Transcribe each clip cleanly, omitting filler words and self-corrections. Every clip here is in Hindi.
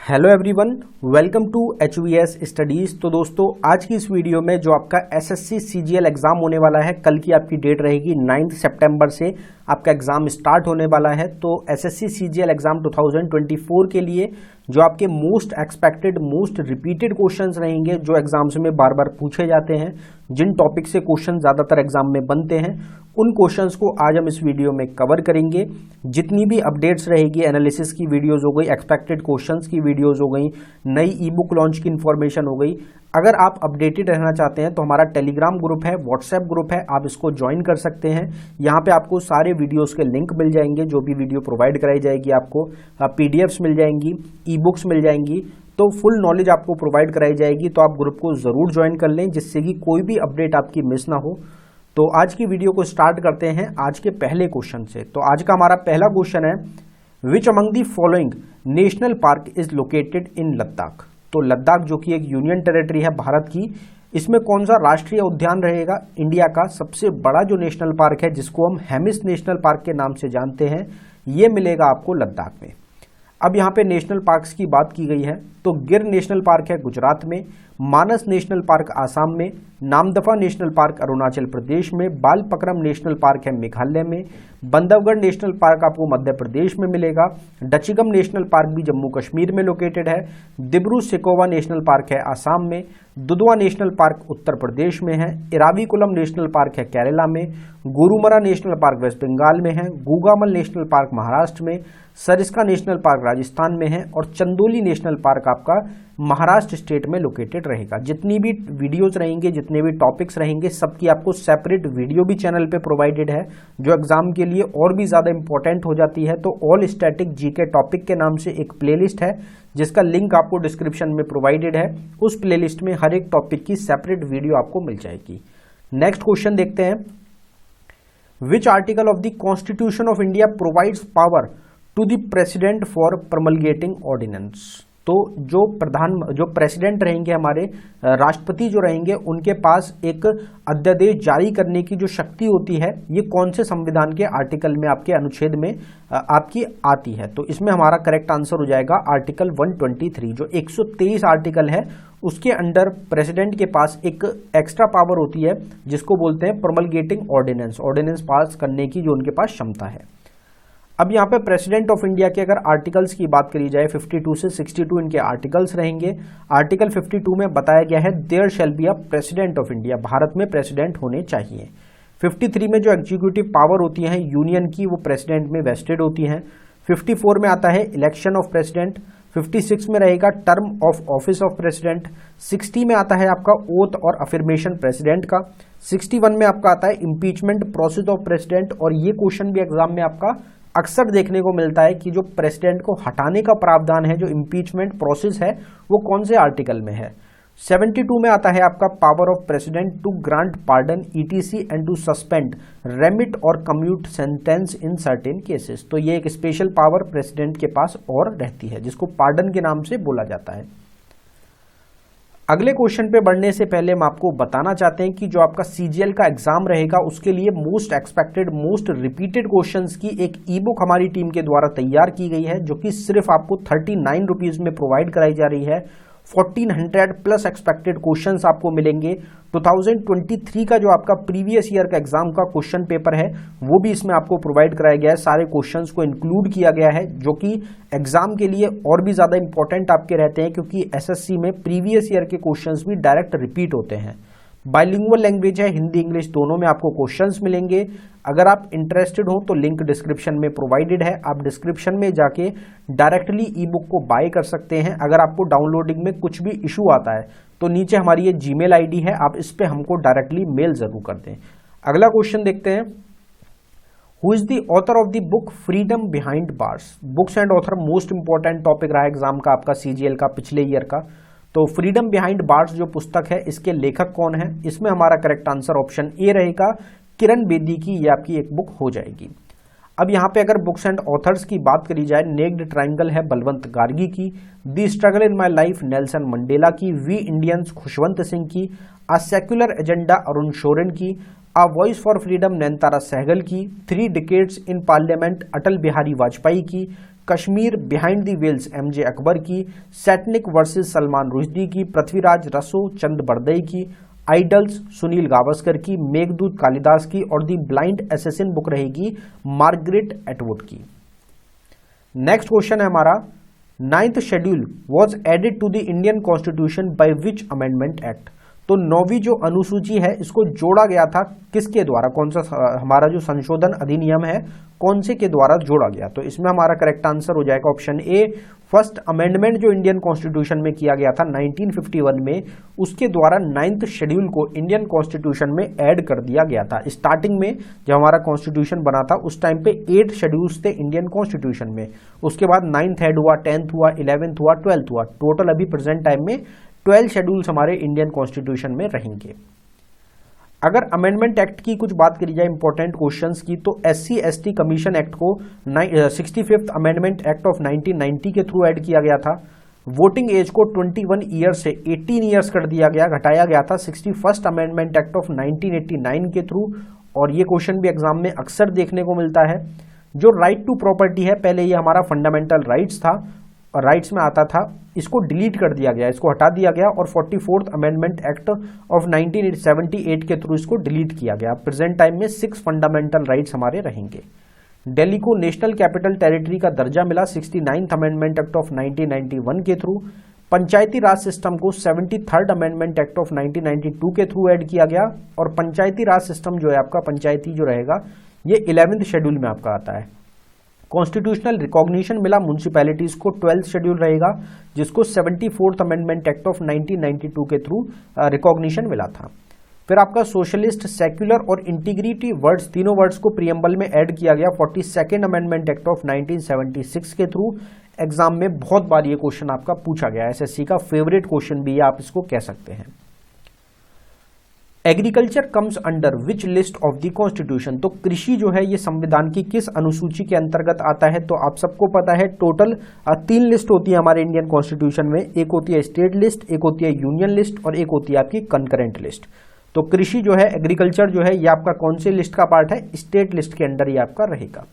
Hello everyone, welcome to HVS studies. तो दोस्तों, आज की इस वीडियो में जो आपका SSC CGL एग्ज़ाम होने वाला है, कल की आपकी डेट रहेगी 9 सितंबर से आपका एग्ज़ाम स्टार्ट होने वाला है। तो SSC CGL एग्ज़ाम 2024 के लिए जो आपके most expected, most repeated questions रहेंगे, जो एग्जाम्स में बार बार पूछे जाते हैं, जिन टॉपिक से क्वेश्चन ज़्यादातर एग्जाम में बनते हैं, उन क्वेश्चंस को आज हम इस वीडियो में कवर करेंगे। जितनी भी अपडेट्स रहेगी, एनालिसिस की वीडियोस हो गई, एक्सपेक्टेड क्वेश्चंस की वीडियोस हो गई, नई ई बुक लॉन्च की इन्फॉर्मेशन हो गई। अगर आप अपडेटेड रहना चाहते हैं तो हमारा टेलीग्राम ग्रुप है, व्हाट्सएप ग्रुप है, आप इसको ज्वाइन कर सकते हैं। यहाँ पे आपको सारे वीडियोस के लिंक मिल जाएंगे, जो भी वीडियो प्रोवाइड कराई जाएगी आपको, PDFs मिल जाएंगी, ई बुक्स मिल जाएंगी, तो फुल नॉलेज आपको प्रोवाइड कराई जाएगी। तो आप ग्रुप को जरूर ज्वाइन कर लें, जिससे कि कोई भी अपडेट आपकी मिस ना हो। तो आज की वीडियो को स्टार्ट करते हैं आज के पहले क्वेश्चन से। तो आज का हमारा पहला क्वेश्चन है, which among the following national park is located in Ladakh. तो लद्दाख जो कि एक यूनियन टेरिटरी है भारत की, इसमें कौन सा राष्ट्रीय उद्यान रहेगा? इंडिया का सबसे बड़ा जो नेशनल पार्क है, जिसको हम हेमिस नेशनल पार्क के नाम से जानते हैं, ये मिलेगा आपको लद्दाख में। अब यहाँ पे नेशनल पार्क्स की बात की गई है, तो गिर नेशनल पार्क है गुजरात में, मानस नेशनल पार्क आसाम में, नामदफा नेशनल पार्क अरुणाचल प्रदेश में, बालपक्रम नेशनल पार्क है मेघालय में, बंधवगढ़ नेशनल पार्क आपको मध्य प्रदेश में मिलेगा, डचिगम नेशनल पार्क भी जम्मू कश्मीर में लोकेटेड है, दिब्रू सिकोवा नेशनल पार्क है आसाम में, दुधवा नेशनल पार्क उत्तर प्रदेश में है, इराविकुलम नेशनल पार्क है केरला में, Gorumara national park west Bengal में है, गूगामल नेशनल पार्क महाराष्ट्र में, सरिस्का नेशनल पार्क राजस्थान में है, और चंदोली नेशनल पार्क आपका महाराष्ट्र स्टेट में लोकेटेड रहेगा। जितनी भी वीडियोस रहेंगे, जितने भी टॉपिक्स रहेंगे, सबकी आपको सेपरेट वीडियो भी चैनल पे प्रोवाइडेड है, जो एग्जाम के लिए और भी ज्यादा इंपॉर्टेंट हो जाती है। तो ऑल स्टैटिक जीके टॉपिक के नाम से एक प्लेलिस्ट है, जिसका लिंक आपको डिस्क्रिप्शन में प्रोवाइडेड है। उस प्लेलिस्ट में हर एक टॉपिक की सेपरेट वीडियो आपको मिल जाएगी। नेक्स्ट क्वेश्चन देखते हैं, which article of the constitution of India provides power to the president for promulgating ordinance. तो जो प्रेसिडेंट रहेंगे, हमारे राष्ट्रपति जो रहेंगे, उनके पास एक अध्यादेश जारी करने की जो शक्ति होती है, ये कौन से संविधान के आर्टिकल में, आपके अनुच्छेद में आपकी आती है? तो इसमें हमारा करेक्ट आंसर हो जाएगा आर्टिकल 123। जो 123 आर्टिकल है, उसके अंडर प्रेसिडेंट के पास एक एक्स्ट्रा पावर होती है, जिसको बोलते हैं प्रमलगेटिंग ऑर्डिनेंस, ऑर्डिनेंस पास करने की जो उनके पास क्षमता है। अब यहाँ पे प्रेसिडेंट ऑफ इंडिया के अगर आर्टिकल्स की बात करी जाए, 52 से 62 इनके आर्टिकल्स रहेंगे। आर्टिकल 52 में बताया गया है, there shall be a president of India, Bharat में प्रेसिडेंट होने चाहिए। 53 में जो एग्जीक्यूटिव पावर होती है यूनियन की, वो प्रेसिडेंट में वेस्टेड होती हैं। 54 में आता है इलेक्शन ऑफ प्रेसिडेंट। 56 में रहेगा term of office of president. 60 में आता है आपका ओथ और अफर्मेशन प्रेसिडेंट का। 61 में आपका आता है इम्पीचमेंट प्रोसेस ऑफ प्रेसिडेंट। और ये क्वेश्चन भी एग्जाम में आपका अक्सर देखने को मिलता है कि जो प्रेसिडेंट को हटाने का प्रावधान है, जो इम्पीचमेंट प्रोसेस है, वो कौन से आर्टिकल में है? 72 में आता है आपका power of president to grant pardon ETC and to suspend, remit और commute sentence in certain cases. तो ये एक स्पेशल पावर प्रेसिडेंट के पास और रहती है, जिसको पार्डन के नाम से बोला जाता है। अगले क्वेश्चन पे बढ़ने से पहले हम आपको बताना चाहते हैं कि जो आपका CGL का एग्जाम रहेगा, उसके लिए most expected, most repeated questions की एक ई बुक हमारी टीम के द्वारा तैयार की गई है, जो कि सिर्फ आपको 39 रुपीज में प्रोवाइड कराई जा रही है। 1400 प्लस एक्सपेक्टेड क्वेश्चंस आपको मिलेंगे। 2023 का जो आपका प्रीवियस ईयर का एग्जाम का क्वेश्चन पेपर है, वो भी इसमें आपको प्रोवाइड कराया गया है। सारे क्वेश्चंस को इंक्लूड किया गया है, जो कि एग्जाम के लिए और भी ज्यादा इंपॉर्टेंट आपके रहते हैं, क्योंकि SSC में प्रीवियस ईयर के क्वेश्चंस भी डायरेक्ट रिपीट होते हैं। बाइलिंगुअल लैंग्वेज है, हिंदी इंग्लिश दोनों में आपको क्वेश्चंस मिलेंगे। अगर आप इंटरेस्टेड हो तो लिंक डिस्क्रिप्शन में प्रोवाइडेड है, आप डिस्क्रिप्शन में जाके डायरेक्टली ई बुक को बाय कर सकते हैं। अगर आपको डाउनलोडिंग में कुछ भी इशू आता है, तो नीचे हमारी ये जीमेल ID है, आप इस पे हमको डायरेक्टली मेल जरूर कर दें। अगला क्वेश्चन देखते हैं, who is the author of the book freedom behind bars. Books and author most important topic रहा एग्जाम का आपका CGL का पिछले ईयर का। तो फ्रीडम बिहाइंड बार्स जो पुस्तक है, इसके लेखक कौन है? इसमें हमारा करेक्ट आंसर ऑप्शन ए रहेगा, किरण बेदी की ये आपकी एक बुक हो जाएगी। अब यहाँ पे अगर बुक्स एंड ऑथर्स की बात करी जाए, नेक्ड ट्रायंगल है बलवंत गार्गी की, the struggle in my life Nelson Mandela की, वी इंडियंस खुशवंत सिंह की, a secular agenda Arun Shourie की, a voice for freedom Nayantara Sahgal की, 3 decades in parliament Atal Bihari Vajpayee की, Kashmir behind the vales MJ Akbar की, सैटनिक वर्सेस सलमान रुश्दी की, पृथ्वीराज रसो चंद बरदई की, आइडल्स सुनील गावस्कर की, मेघदूत कालिदास की और दी ब्लाइंड एसेसिन बुक रहेगी मार्गरेट एटवुड की। नेक्स्ट क्वेश्चन है हमारा, 9th schedule was added to the Indian constitution by which amendment act. तो 9वीं जो अनुसूची है इसको जोड़ा गया था किसके द्वारा, कौन सा हमारा जो संशोधन अधिनियम है कौन से के द्वारा जोड़ा गया। तो इसमें हमारा करेक्ट आंसर हो जाएगा ऑप्शन ए, फर्स्ट अमेंडमेंट जो इंडियन कॉन्स्टिट्यूशन में किया गया था 1951 में, उसके द्वारा 9th शेड्यूल को इंडियन कॉन्स्टिट्यूशन में ऐड कर दिया गया था। स्टार्टिंग में जब हमारा कॉन्स्टिट्यूशन बना था उस टाइम पे 8 शेड्यूल्स थे इंडियन कॉन्स्टिट्यूशन में, उसके बाद 9th ऐड हुआ, 10th हुआ, 11th हुआ, 12th हुआ, टोटल अभी प्रेजेंट टाइम में 12 शेड्यूल्स हमारे इंडियन कॉन्स्टिट्यूशन में रहेंगे। अगर अमेंडमेंट एक्ट की कुछ बात करी जाए इंपॉर्टेंट क्वेश्चंस की, तो SC/ST कमीशन एक्ट को 65th अमेंडमेंट एक्ट ऑफ 1990 के थ्रू ऐड किया गया था। वोटिंग एज को 21 ईयर से 18 ईयर्स कर दिया गया, घटाया गया था 61st अमेंडमेंट एक्ट ऑफ 1989 के थ्रू। और ये क्वेश्चन भी एग्जाम में अक्सर देखने को मिलता है। जो राइट टू प्रॉपर्टी है, पहले ये हमारा फंडामेंटल राइट्स था और राइट्स में आता था, इसको डिलीट कर दिया गया, इसको हटा दिया गया और 44th अमेंडमेंट एक्ट ऑफ 1978 के थ्रू इसको डिलीट किया गया। प्रेजेंट टाइम में 6 फंडामेंटल राइट्स हमारे रहेंगे। दिल्ली को नेशनल कैपिटल टेरिटरी का दर्जा मिला 69th अमेंडमेंट एक्ट ऑफ 1991 के थ्रू। पंचायती राज सिस्टम को 73rd अमेंडमेंट एक्ट ऑफ 1992 के थ्रू ऐड किया गया। और पंचायती राज सिस्टम जो है आपका, पंचायती जो रहेगा, ये 11th शेड्यूल में आपका आता है। कॉन्स्टिट्यूशनल रिकॉग्निशन मिला म्यूनिसिपैलिटीज को 12th शेड्यूल रहेगा, जिसको 74th अमेंडमेंट एक्ट ऑफ 1992 के थ्रू रिकॉग्निशन मिला था। फिर आपका सोशलिस्ट, सेक्युलर और इंटीग्रिटी वर्ड्स, तीनों वर्ड्स को प्रियम्बल में ऐड किया गया 42nd अमेंडमेंट एक्ट ऑफ 1976 के थ्रू। एग्जाम में बहुत बार ये क्वेश्चन आपका पूछा गया, एसएससी का फेवरेट क्वेश्चन भी आप इसको कह सकते हैं। Agriculture comes under which list of the constitution. तो कृषि जो है ये संविधान की किस अनुसूची के अंतर्गत आता है। तो आप सबको पता है टोटल 3 लिस्ट होती है हमारे इंडियन कॉन्स्टिट्यूशन में, एक होती है स्टेट लिस्ट, एक होती है यूनियन लिस्ट और एक होती है आपकी कंकरेंट लिस्ट। तो कृषि जो है, एग्रीकल्चर जो है, ये आपका कौन से लिस्ट का पार्ट है, स्टेट लिस्ट के अंडर ये आपका रहेगा।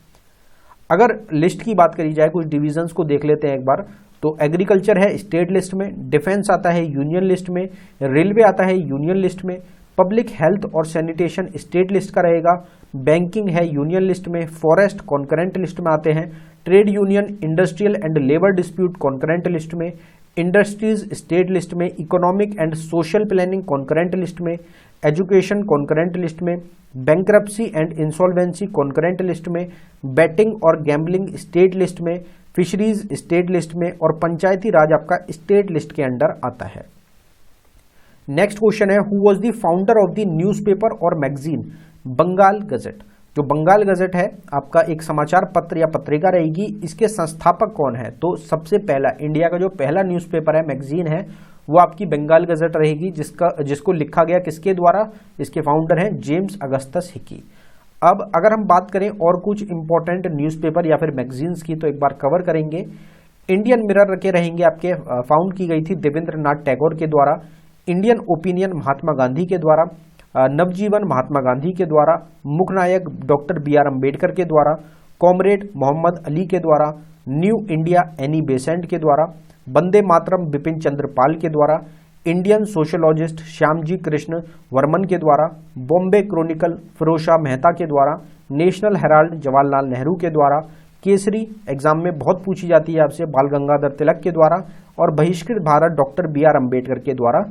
अगर लिस्ट की बात करी जाए, कुछ डिविजन्स को देख लेते हैं एक बार। तो एग्रीकल्चर है स्टेट लिस्ट में, डिफेंस आता है यूनियन लिस्ट में, रेलवे आता है यूनियन लिस्ट में, पब्लिक हेल्थ और सैनिटेशन स्टेट लिस्ट का रहेगा, बैंकिंग है यूनियन लिस्ट में, फॉरेस्ट कॉन्करेंट लिस्ट में आते हैं, trade union, industrial and labour dispute concurrent list में, इंडस्ट्रीज स्टेट लिस्ट में, economic and social planning concurrent list में, एजुकेशन कॉन्करेंट लिस्ट में, bankruptcy and insolvency concurrent list में, बेटिंग और गैम्बलिंग स्टेट लिस्ट में, फिशरीज स्टेट लिस्ट में और पंचायती राज आपका स्टेट लिस्ट के अंडर आता है। नेक्स्ट क्वेश्चन है, who was the founder of the newspaper और मैगजीन बंगाल गजेट। जो बंगाल गजेट है आपका एक समाचार पत्र या पत्रिका रहेगी, इसके संस्थापक कौन है। तो सबसे पहला इंडिया का जो पहला न्यूज़पेपर है, मैगजीन है, वो आपकी बंगाल गजेट रहेगी, जिसको लिखा गया किसके द्वारा, इसके फाउंडर हैं जेम्स अगस्टस हिकी। अब अगर हम बात करें और कुछ इंपॉर्टेंट न्यूज़पेपर या फिर मैगजीन्स की, तो एक बार कवर करेंगे। इंडियन मिरर के रहेंगे आपके, फाउंड की गई थी देवेंद्रनाथ टैगोर के द्वारा। इंडियन ओपिनियन महात्मा गांधी के द्वारा, नवजीवन महात्मा गांधी के द्वारा, मुखनायक डॉक्टर BR अम्बेडकर के द्वारा, कॉमरेड मोहम्मद अली के द्वारा, न्यू इंडिया एनी बेसेंट के द्वारा, वंदे मातरम बिपिन चंद्र पाल के द्वारा, इंडियन सोशलॉजिस्ट श्यामजी कृष्ण वर्मन के द्वारा, बॉम्बे क्रॉनिकल फिरोज शाह मेहता के द्वारा, नेशनल हेराल्ड जवाहरलाल नेहरू के द्वारा, केसरी एग्जाम में बहुत पूछी जाती है आपसे बाल गंगाधर तिलक के द्वारा, और बहिष्कृत भारत डॉक्टर BR अम्बेडकर के द्वारा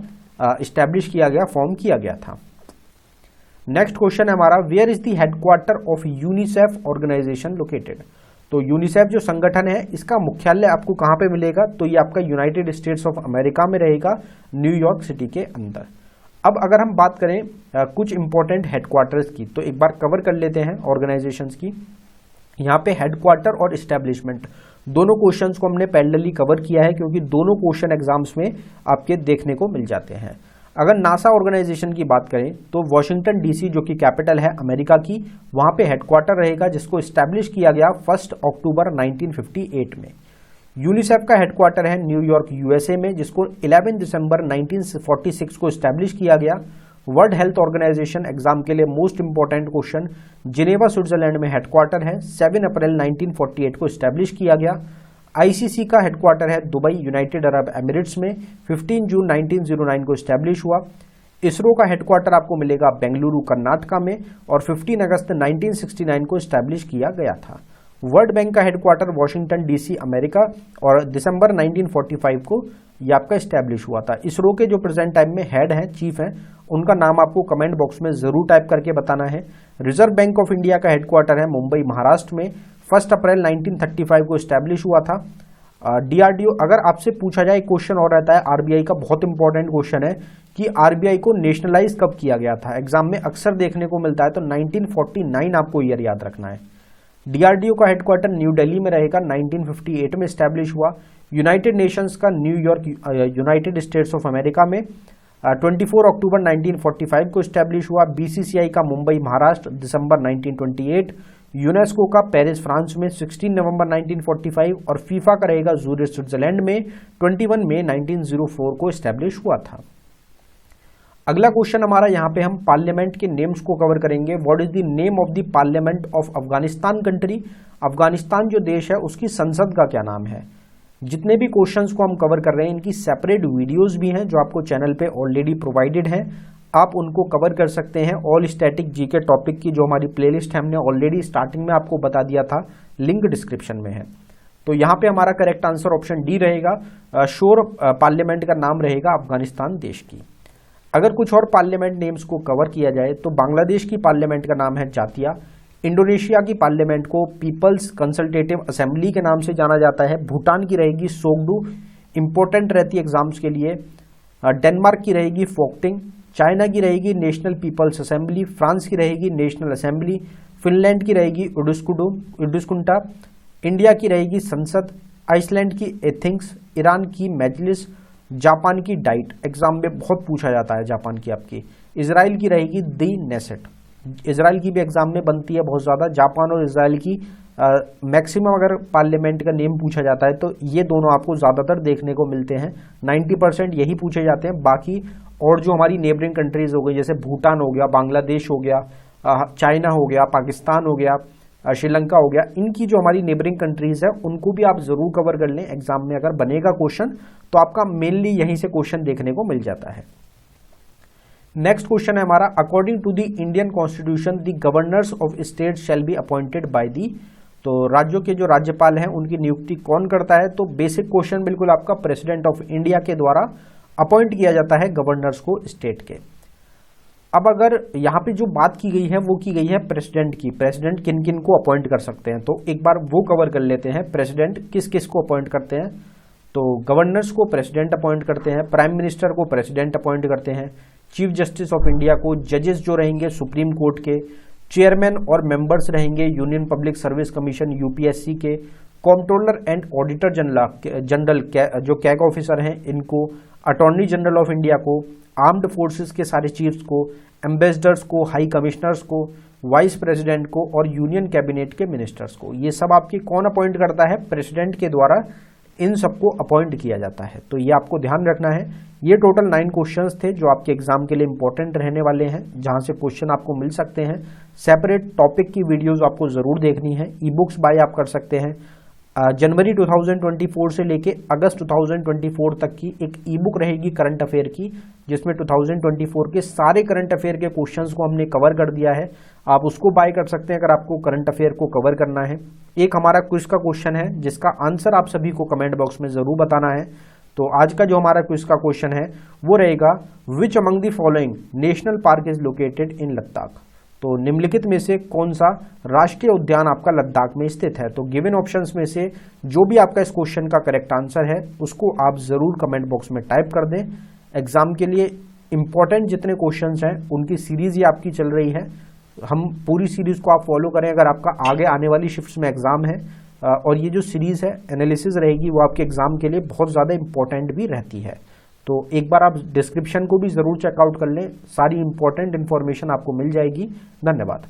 इस्टेब्लिश किया गया, फॉर्म किया गया था। नेक्स्ट क्वेश्चन है हमारा, where is the headquarter of UNICEF organisation located. तो यूनिसेफ जो संगठन है इसका मुख्यालय आपको कहां पे मिलेगा, तो ये आपका यूनाइटेड स्टेट्स ऑफ अमेरिका में रहेगा, न्यूयॉर्क सिटी के अंदर। अब अगर हम बात करें कुछ इंपॉर्टेंट हेडक्वार्टर्स की, तो एक बार कवर कर लेते हैं ऑर्गेनाइजेशंस की। यहाँ पे हेडक्वार्टर और एस्टेब्लिशमेंट दोनों क्वेश्चंस को हमने पैरेलली कवर किया है, क्योंकि दोनों क्वेश्चन एग्जाम्स में आपके देखने को मिल जाते हैं। अगर नासा ऑर्गेनाइजेशन की बात करें तो वॉशिंगटन DC जो कि कैपिटल है अमेरिका की, वहां पे हेडक्वार्टर रहेगा, जिसको एस्टैब्लिश किया गया 1 अक्टूबर 1958 में। यूनिसेफ का हेडक्वार्टर है न्यूयॉर्क USA में, जिसको 11 दिसंबर 1946 को एस्टैब्लिश किया गया। वर्ल्ड हेल्थ ऑर्गेनाइजेशन एग्जाम के लिए most important question, Geneva Switzerland में हेडक्वार्टर है, 7 अप्रैल 1948 को स्टैब्लिश किया गया। आईसीसी का हेडक्वार्टर है दुबई, यूनाइटेड अरब एमिरेट्स में, 15 जून 1909 को स्टैब्लिश हुआ। इसरो का हेडक्वार्टर आपको मिलेगा बेंगलुरु, कर्नाटका में, और 15 अगस्त 1969 को स्टैब्लिश किया गया था। वर्ल्ड बैंक का हेडक्वार्टर वॉशिंगटन डीसी, अमेरिका, और दिसंबर 1945 को यह आपका स्टैब्लिश हुआ था। इसरो के जो प्रेजेंट टाइम में हेड हैं, चीफ हैं, उनका नाम आपको कमेंट बॉक्स में जरूर टाइप करके बताना है। रिजर्व बैंक ऑफ इंडिया का हेडक्वार्टर है मुंबई, महाराष्ट्र में, 1 अप्रैल 1935 को स्टैब्लिश हुआ था। डीआरडीओ, अगर आपसे पूछा जाए क्वेश्चन और रहता है आरबीआई का, बहुत इंपॉर्टेंट क्वेश्चन है कि आरबीआई को नेशनलाइज कब किया गया था, एग्जाम में अक्सर देखने को मिलता है, तो 1949 आपको ईयर याद रखना है। डीआरडीओ का हेडक्वार्टर न्यू दिल्ली में रहेगा, 1958 में स्टैब्लिश हुआ। यूनाइटेड नेशंस का New York, United states of America में, 24 अक्टूबर 1945 को स्टैब्लिश हुआ। बीसीसीआई का मुंबई, महाराष्ट्र, दिसंबर 1928। यूनेस्को का पेरिस, फ्रांस में, 16 नवंबर 1945, और फीफा का रहेगा जूरिच, स्विट्जरलैंड में, 21 मई 1904 को स्टैब्लिश हुआ था। अगला क्वेश्चन हमारा, यहाँ पे हम पार्लियामेंट के नेम्स को कवर करेंगे। What is the name of the parliament of Afghanistan country? Afghanistan जो देश है उसकी संसद का क्या नाम है? जितने भी क्वेश्चंस को हम कवर कर रहे हैं, इनकी सेपरेट वीडियोस भी हैं जो आपको चैनल पे ऑलरेडी प्रोवाइडेड हैं, आप उनको कवर कर सकते हैं। ऑल स्टैटिक जीके टॉपिक की जो हमारी प्लेलिस्ट है, हमने ऑलरेडी स्टार्टिंग में आपको बता दिया था, लिंक डिस्क्रिप्शन में है। तो यहाँ पे हमारा करेक्ट आंसर ऑप्शन डी रहेगा। श्योर पार्लियामेंट का नाम रहेगा अफगानिस्तान देश की। अगर कुछ और पार्लियामेंट नेम्स को कवर किया जाए तो बांग्लादेश की पार्लियामेंट का नाम है जातिया, इंडोनेशिया की पार्लियामेंट को पीपल्स कंसल्टेटिव असेंबली के नाम से जाना जाता है, भूटान की रहेगी सोगडू, इंपॉर्टेंट रहती है एग्जाम्स के लिए, डेनमार्क की रहेगी फोक्टिंग, चाइना की रहेगी नेशनल पीपल्स असेंबली, फ्रांस की रहेगी नेशनल असेंबली, फिनलैंड की रहेगी उडुस्कुंटा, इंडिया की रहेगी संसद, आइसलैंड की एथिंग्स, ईरान की मजलिस, जापान की डाइट, एग्जाम में बहुत पूछा जाता है जापान की आपकी, इजराइल की रहेगी दी नेसेट, इजराइल की भी एग्जाम में बनती है बहुत ज़्यादा। जापान और इजराइल की मैक्सिमम अगर पार्लियामेंट का नेम पूछा जाता है तो ये दोनों आपको ज़्यादातर देखने को मिलते हैं, 90% यही पूछे जाते हैं। बाकी और जो हमारी नेबरिंग कंट्रीज़ हो गई, जैसे भूटान हो गया, बांग्लादेश हो गया, चाइना हो गया, पाकिस्तान हो गया, श्रीलंका हो गया, इनकी जो हमारी नेबरिंग कंट्रीज़ है उनको भी आप ज़रूर कवर कर लें। एग्जाम में अगर बनेगा क्वेश्चन तो आपका मेनली यहीं से क्वेश्चन देखने को मिल जाता है। नेक्स्ट क्वेश्चन है हमारा, according to the Indian constitution the governors of state shall be appointed by the, तो राज्यों के जो राज्यपाल हैं उनकी नियुक्ति कौन करता है? तो बेसिक क्वेश्चन बिल्कुल आपका प्रेसिडेंट ऑफ इंडिया के द्वारा अपॉइंट किया जाता है गवर्नर्स को स्टेट के। अब अगर यहाँ पे जो बात की गई है वो की गई है प्रेसिडेंट की, प्रेसिडेंट किन किन को अपॉइंट कर सकते हैं, तो एक बार वो कवर कर लेते हैं। प्रेसिडेंट किस किस को अपॉइंट करते हैं? तो गवर्नर्स को प्रेसिडेंट अपॉइंट करते हैं, प्राइम मिनिस्टर को प्रेसिडेंट अपॉइंट करते हैं, चीफ जस्टिस ऑफ इंडिया को, जजेस जो रहेंगे सुप्रीम कोर्ट के, चेयरमैन और मेंबर्स रहेंगे union public service commission UPSC के, कंट्रोलर एंड ऑडिटर जनरल जो कैग ऑफिसर हैं इनको, अटॉर्नी जनरल ऑफ इंडिया को, आर्म्ड फोर्सेस के सारे चीफ्स को, एम्बेसडर्स को, हाई कमिश्नर्स को, वाइस प्रेसिडेंट को और यूनियन कैबिनेट के मिनिस्टर्स को। ये सब आपकी कौन अपॉइंट करता है? प्रेसिडेंट के द्वारा इन सबको अपॉइंट किया जाता है। तो ये आपको ध्यान रखना है। ये टोटल 9 क्वेश्चंस थे जो आपके एग्जाम के लिए इंपॉर्टेंट रहने वाले हैं, जहां से क्वेश्चन आपको मिल सकते हैं। सेपरेट टॉपिक की वीडियोस आपको जरूर देखनी है, ई बुक्स बाय आप कर सकते हैं। जनवरी 2024 से लेके अगस्त 2024 तक की एक ई बुक रहेगी करंट अफेयर की, जिसमें 2024 के सारे करंट अफेयर के क्वेश्चंस को हमने कवर कर दिया है। आप उसको बाय कर सकते हैं अगर आपको करंट अफेयर को कवर करना है। एक हमारा क्विज का क्वेश्चन है जिसका आंसर आप सभी को कमेंट बॉक्स में जरूर बताना है। तो आज का जो हमारा क्विज का क्वेश्चन है वो रहेगा, which among the following national park is located in Ladakh? तो निम्नलिखित में से कौन सा राष्ट्रीय उद्यान आपका लद्दाख में स्थित है? तो गिवन ऑप्शंस में से जो भी आपका इस क्वेश्चन का करेक्ट आंसर है उसको आप जरूर कमेंट बॉक्स में टाइप कर दें। एग्जाम के लिए इंपॉर्टेंट जितने क्वेश्चंस हैं उनकी सीरीज ही आपकी चल रही है, हम पूरी सीरीज को आप फॉलो करें अगर आपका आगे आने वाली शिफ्ट्स में एग्जाम है। और ये जो सीरीज है एनालिसिस रहेगी वो आपके एग्जाम के लिए बहुत ज़्यादा इंपॉर्टेंट भी रहती है। तो एक बार आप डिस्क्रिप्शन को भी ज़रूर चेकआउट कर लें, सारी इंपॉर्टेंट इन्फॉर्मेशन आपको मिल जाएगी। धन्यवाद।